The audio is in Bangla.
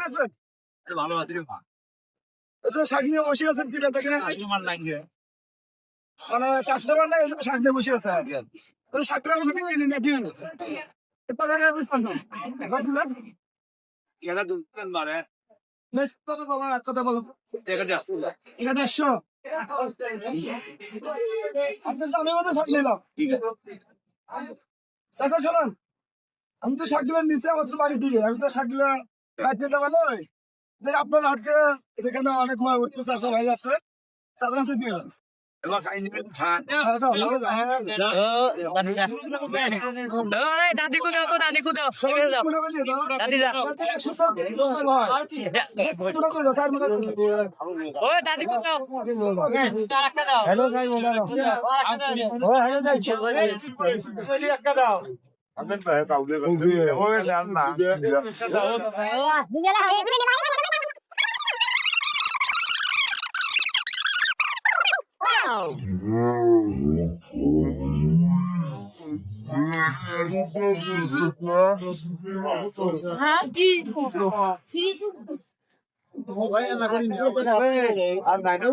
আছেন? ভালো আছি রে মা। তো শাক নিয়ে বসে আছেন কিটা থেকে? তোমার লাগে মানে কাস্টমার নাই এজন্য শাক নিয়ে বসে আছে। তো শাকটা আমাকে দিন না দিন। এটা টাকা বুঝছেন না। এখন দিলাম। এটা দুজন মারে নেক্সট কথা বাবা কথা বলো। দেখা যাচ্ছে এখানে আসছো। আপনি তো আমি মতো শাক নিলাম। ঠিক আছে চাচা শোনেন, আমি তো শাকগুলো নিচে আমাদের বাড়ি দিকে আমি তো শাকগুলো রাখতে দেবো না। যে আপনার হাটকে এখানে অনেক চাষা ভাই আছে তাদের হাতে দিয়ে দেন। এবার খাই নিবেন খান দাদি কোথাও তো দাদি কোথাও যাও দাদি যা ওই দাদি কোথাও একটা দাও হ্যালো সাই বলো একটা দাও আপনার ভাই কাউকে ওই না না আর নাই না